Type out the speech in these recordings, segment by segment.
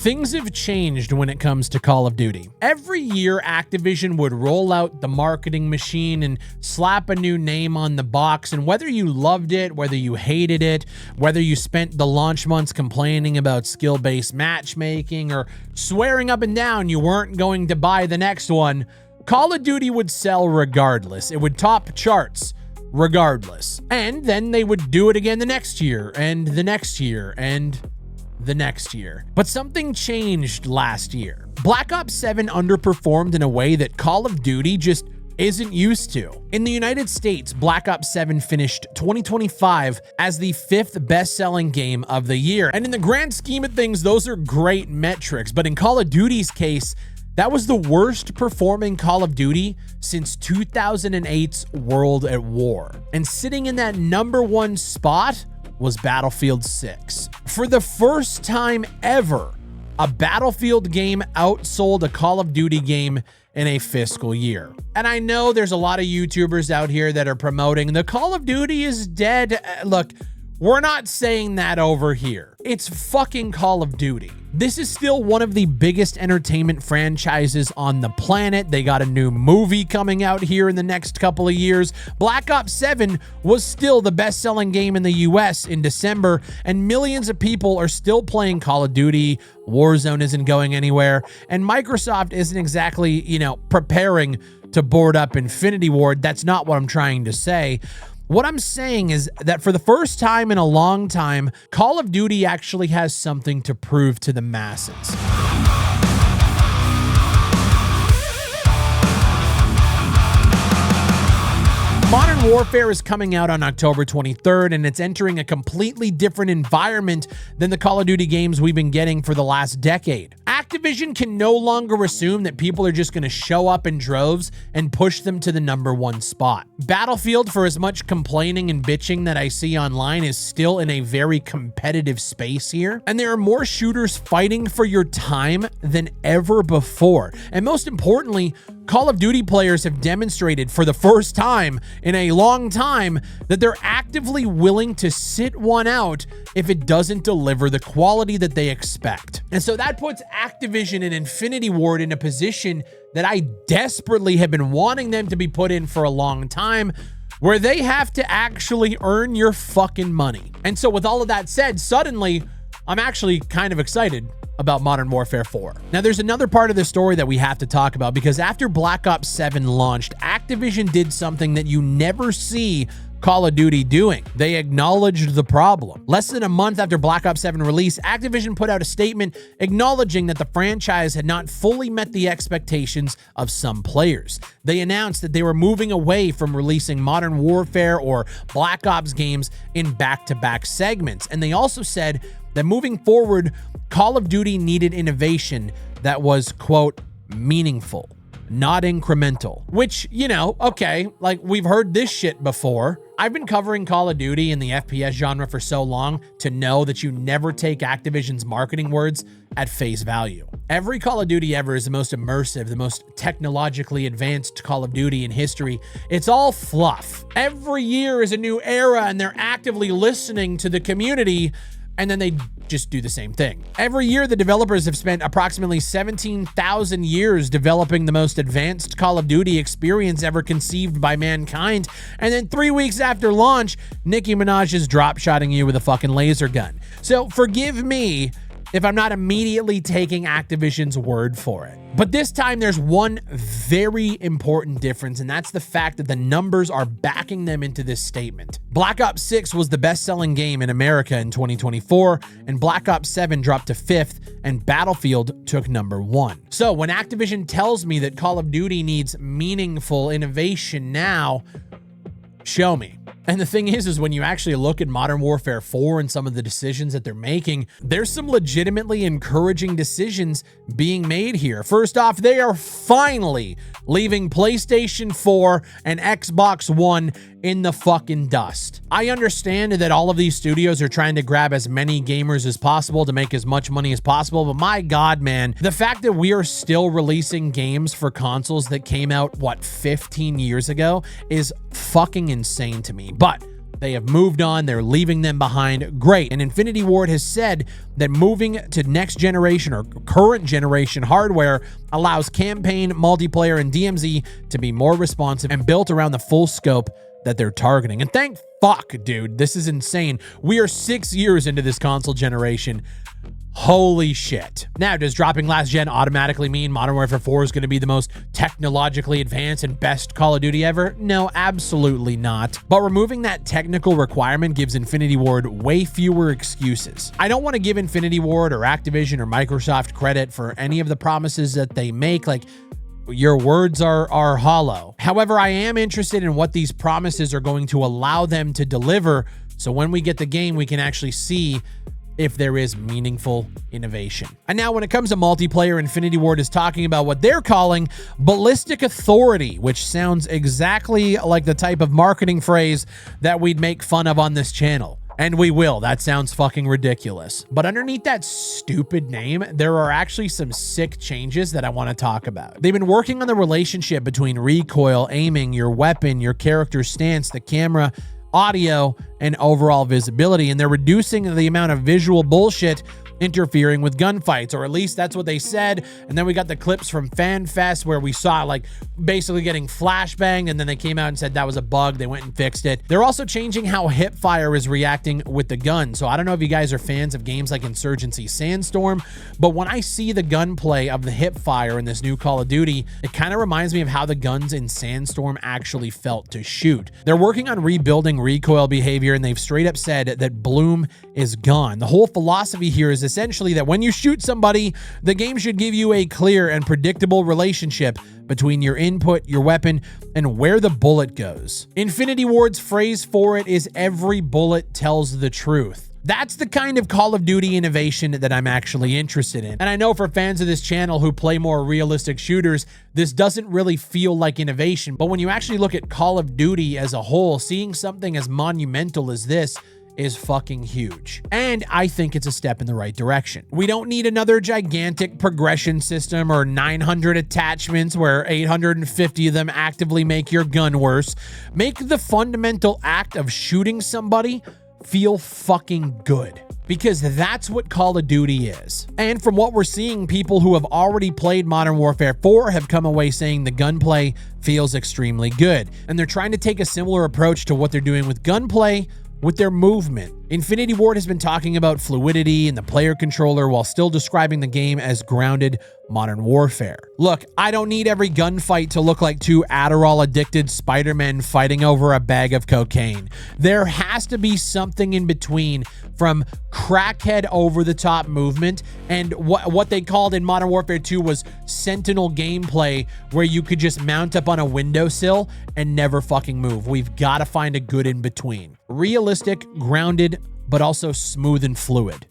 things have changed when it comes to Call of Duty. Every year, Activision would roll out the marketing machine and slap a new name on the box, and whether you loved it, whether you hated it, whether you spent the launch months complaining about skill-based matchmaking or swearing up and down you weren't going to buy the next one, Call of Duty would sell regardless. It would top charts regardless. And then they would do it again the next year, and the next year, and the next year. But something changed last year. Black Ops 7 underperformed in a way that Call of Duty just isn't used to. In the United States, Black Ops 7 finished 2025 as the 5th best-selling game of the year. And in the grand scheme of things, those are great metrics. But in Call of Duty's case, that was the worst performing Call of Duty since 2008's World at War. And sitting in that #1 spot was Battlefield 6. For the first time ever, a Battlefield game outsold a Call of Duty game in a fiscal year. And I know there's a lot of YouTubers out here that are promoting the Call of Duty is dead. Look, we're not saying that over here. It's fucking Call of Duty. This is still one of the biggest entertainment franchises on the planet. They got a new movie coming out here in the next couple of years. Black Ops 7 was still the best-selling game in the US in December, and millions of people are still playing Call of Duty. Warzone isn't going anywhere, and Microsoft isn't exactly, preparing to board up Infinity Ward. That's not what I'm trying to say. What I'm saying is that for the first time in a long time, Call of Duty actually has something to prove to the masses. Modern Warfare is coming out on October 23rd, and it's entering a completely different environment than the Call of Duty games we've been getting for the last decade. Activision can no longer assume that people are just going to show up in droves and push them to the #1 spot. Battlefield, for as much complaining and bitching that I see online, is still in a very competitive space here, and there are more shooters fighting for your time than ever before. And most importantly, Call of Duty players have demonstrated for the first time in a long time that they're actively willing to sit one out if it doesn't deliver the quality that they expect. And so that puts Activision and Infinity Ward in a position that I desperately have been wanting them to be put in for a long time, where they have to actually earn your fucking money. And so with all of that said, suddenly I'm actually kind of excited about Modern Warfare 4. Now, there's another part of the story that we have to talk about, because after Black Ops 7 launched, Activision did something that you never see Call of Duty doing. They acknowledged the problem. Less than a month after Black Ops 7 release, Activision put out a statement acknowledging that the franchise had not fully met the expectations of some players. They announced that they were moving away from releasing Modern Warfare or Black Ops games in back-to-back segments. And they also said that moving forward, Call of Duty needed innovation that was, quote, meaningful, not incremental. Which, okay, like we've heard this shit before. I've been covering Call of Duty in the FPS genre for so long to know that you never take Activision's marketing words at face value. Every Call of Duty ever is the most immersive, the most technologically advanced Call of Duty in history. It's all fluff. Every year is a new era, and they're actively listening to the community, and then they just do the same thing. Every year, the developers have spent approximately 17,000 years developing the most advanced Call of Duty experience ever conceived by mankind, and then 3 weeks after launch, Nicki Minaj is drop-shotting you with a fucking laser gun. So forgive me if I'm not immediately taking Activision's word for it. But this time there's one very important difference, and that's the fact that the numbers are backing them into this statement. Black Ops 6 was the best-selling game in America in 2024, and Black Ops 7 dropped to 5th, and Battlefield took #1. So when Activision tells me that Call of Duty needs meaningful innovation now, show me. And the thing is when you actually look at Modern Warfare 4 and some of the decisions that they're making, there's some legitimately encouraging decisions being made here. First off, they are finally leaving PlayStation 4 and Xbox One in the fucking dust. I understand that all of these studios are trying to grab as many gamers as possible to make as much money as possible, but my God, man, the fact that we are still releasing games for consoles that came out, 15 years ago is fucking insane to me. But They have moved on. They're leaving them behind. Great. And Infinity Ward has said that moving to next generation or current generation hardware allows campaign, multiplayer, and DMZ to be more responsive and built around the full scope that they're targeting. And thank fuck, dude. This is insane. We are 6 years into this console generation. Holy shit. Now, does dropping last gen automatically mean Modern Warfare 4 is going to be the most technologically advanced and best Call of Duty ever? No, absolutely not. But removing that technical requirement gives Infinity Ward way fewer excuses. I don't want to give Infinity Ward or Activision or Microsoft credit for any of the promises that they make. Like, your words are hollow. However, I am interested in what these promises are going to allow them to deliver, so when we get the game, we can actually see if there is meaningful innovation. And now when it comes to multiplayer, Infinity Ward is talking about what they're calling ballistic authority, which sounds exactly like the type of marketing phrase that we'd make fun of on this channel. And we will. That sounds fucking ridiculous. But underneath that stupid name, there are actually some sick changes that I want to talk about. They've been working on the relationship between recoil, aiming, your weapon, your character's stance, the camera, audio, and overall visibility, and they're reducing the amount of visual bullshit interfering with gunfights, or at least that's what they said. And then we got the clips from FanFest where we saw like basically getting flashbanged, and then they came out and said that was a bug. They went and fixed it. They're also changing how hipfire is reacting with the gun. So I don't know if you guys are fans of games like Insurgency Sandstorm, but when I see the gunplay of the hipfire in this new Call of Duty, it kind of reminds me of how the guns in Sandstorm actually felt to shoot. They're working on rebuilding recoil behavior, and they've straight up said that bloom is gone. The whole philosophy here is essentially that when you shoot somebody, the game should give you a clear and predictable relationship between your input, your weapon, and where the bullet goes. Infinity Ward's phrase for it is every bullet tells the truth. That's the kind of Call of Duty innovation that I'm actually interested in. And I know for fans of this channel who play more realistic shooters, this doesn't really feel like innovation. But when you actually look at Call of Duty as a whole, seeing something as monumental as this is fucking huge. And I think it's a step in the right direction. We don't need another gigantic progression system or 900 attachments where 850 of them actively make your gun worse. Make the fundamental act of shooting somebody feel fucking good, because that's what Call of Duty is. And from what we're seeing, people who have already played Modern Warfare 4 have come away saying the gunplay feels extremely good. And they're trying to take a similar approach to what they're doing with gunplay with their movement. Infinity Ward has been talking about fluidity and the player controller while still describing the game as grounded Modern Warfare. Look, I don't need every gunfight to look like two Adderall-addicted Spider-Men fighting over a bag of cocaine. There has to be something in between, from crackhead over-the-top movement and what they called in Modern Warfare 2 was Sentinel gameplay, where you could just mount up on a windowsill and never fucking move. We've got to find a good in-between. Realistic, grounded, but also smooth and fluid.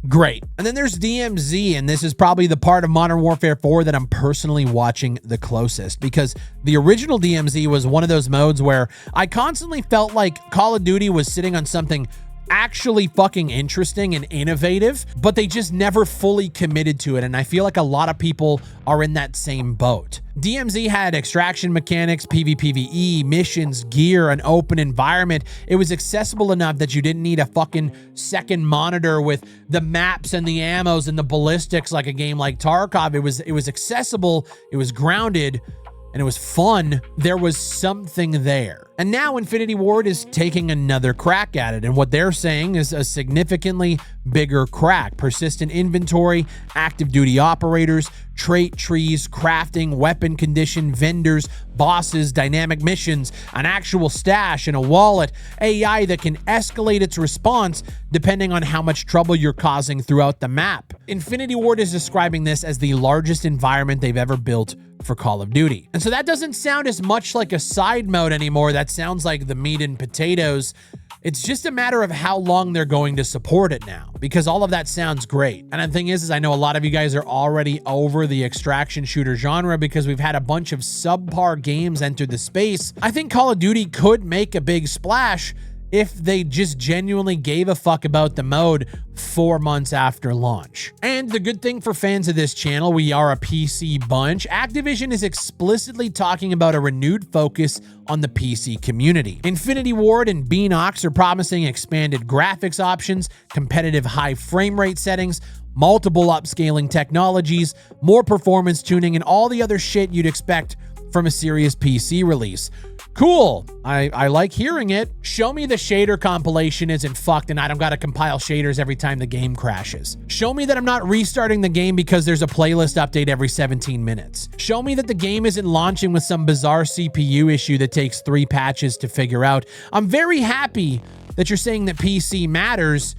Great. And then there's DMZ, and this is probably the part of Modern Warfare 4 that I'm personally watching the closest, because the original DMZ was one of those modes where I constantly felt like Call of Duty was sitting on something actually fucking interesting and innovative, but they just never fully committed to it. And I feel like a lot of people are in that same boat. DMZ had extraction mechanics, PvPvE, missions, gear, an open environment. It was accessible enough that you didn't need a fucking second monitor with the maps and the ammos and the ballistics like a game like Tarkov. It was accessible, it was grounded, and it was fun. There was something there. And now Infinity Ward is taking another crack at it, and what they're saying is a significantly bigger crack. Persistent inventory, active duty operators, trait trees, crafting, weapon condition, vendors, bosses, dynamic missions, an actual stash and a wallet, AI that can escalate its response depending on how much trouble you're causing throughout the map. Infinity Ward is describing this as the largest environment they've ever built for Call of Duty. And so that doesn't sound as much like a side mode anymore. That sounds like the meat and potatoes. It's just a matter of how long they're going to support it now, because all of that sounds great. And the thing is I know a lot of you guys are already over the extraction shooter genre because we've had a bunch of subpar games enter the space. I think Call of Duty could make a big splash if they just genuinely gave a fuck about the mode 4 months after launch. And the good thing for fans of this channel, we are a PC bunch, Activision is explicitly talking about a renewed focus on the PC community. Infinity Ward and Beanox are promising expanded graphics options, competitive high frame rate settings, multiple upscaling technologies, more performance tuning, and all the other shit you'd expect from a serious PC release. Cool. I like hearing it. Show me the shader compilation isn't fucked and I don't gotta compile shaders every time the game crashes. Show me that I'm not restarting the game because there's a playlist update every 17 minutes. Show me that the game isn't launching with some bizarre CPU issue that takes 3 patches to figure out. I'm very happy that you're saying that PC matters.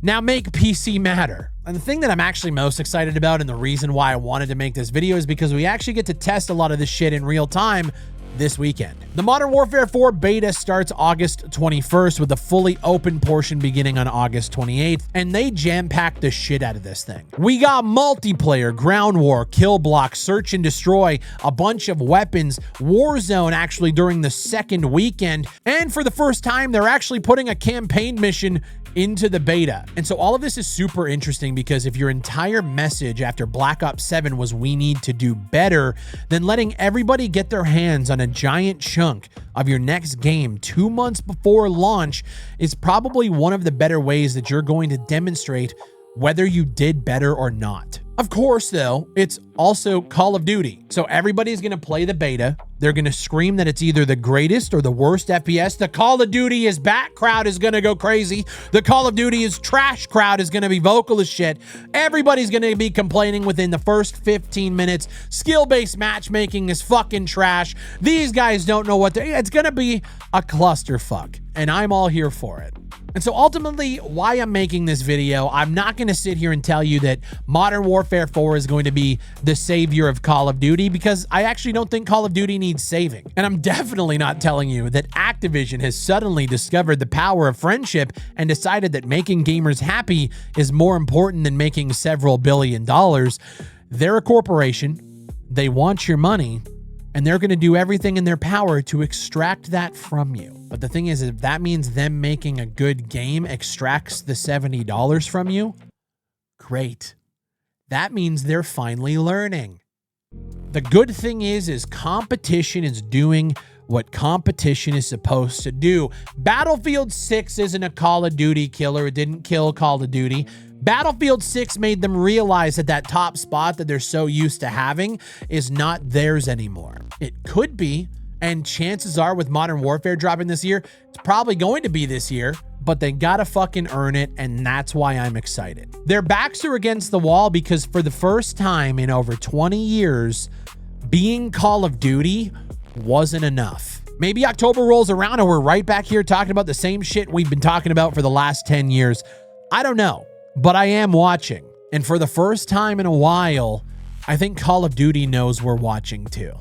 Now make PC matter. And the thing that I'm actually most excited about, and the reason why I wanted to make this video, is because we actually get to test a lot of this shit in real time this weekend. The Modern Warfare 4 beta starts August 21st with the fully open portion beginning on August 28th, and they jam-packed the shit out of this thing. We got multiplayer, ground war, kill block, search and destroy, a bunch of weapons, Warzone actually during the second weekend, and for the first time, they're actually putting a campaign mission into the beta. And so all of this is super interesting because if your entire message after Black Ops 7 was we need to do better, then letting everybody get their hands on a giant chunk of your next game 2 months before launch is probably one of the better ways that you're going to demonstrate whether you did better or not. Of course, though, it's also Call of Duty. So everybody's going to play the beta. They're going to scream that it's either the greatest or the worst FPS. The Call of Duty is back crowd is going to go crazy. The Call of Duty is trash crowd is going to be vocal as shit. Everybody's going to be complaining within the first 15 minutes. Skill-based matchmaking is fucking trash. These guys don't know what they're... It's going to be a clusterfuck, and I'm all here for it. And so ultimately, why I'm making this video, I'm not going to sit here and tell you that Modern Warfare 4 is going to be the savior of Call of Duty, because I actually don't think Call of Duty needs saving. And I'm definitely not telling you that Activision has suddenly discovered the power of friendship and decided that making gamers happy is more important than making several $billion. They're a corporation. They want your money, and they're going to do everything in their power to extract that from you. But the thing is, if that means them making a good game extracts the $70 from you, great. That means they're finally learning. The good thing is competition is doing what competition is supposed to do. Battlefield 6 isn't a Call of Duty killer. It didn't kill Call of Duty. Battlefield 6 made them realize that that top spot that they're so used to having is not theirs anymore. It could be, and chances are with Modern Warfare dropping this year, it's probably going to be this year, but they gotta fucking earn it, and that's why I'm excited. Their backs are against the wall because for the first time in over 20 years, being Call of Duty wasn't enough. Maybe October rolls around and we're right back here talking about the same shit we've been talking about for the last 10 years. I don't know, but I am watching. And for the first time in a while, I think Call of Duty knows we're watching too.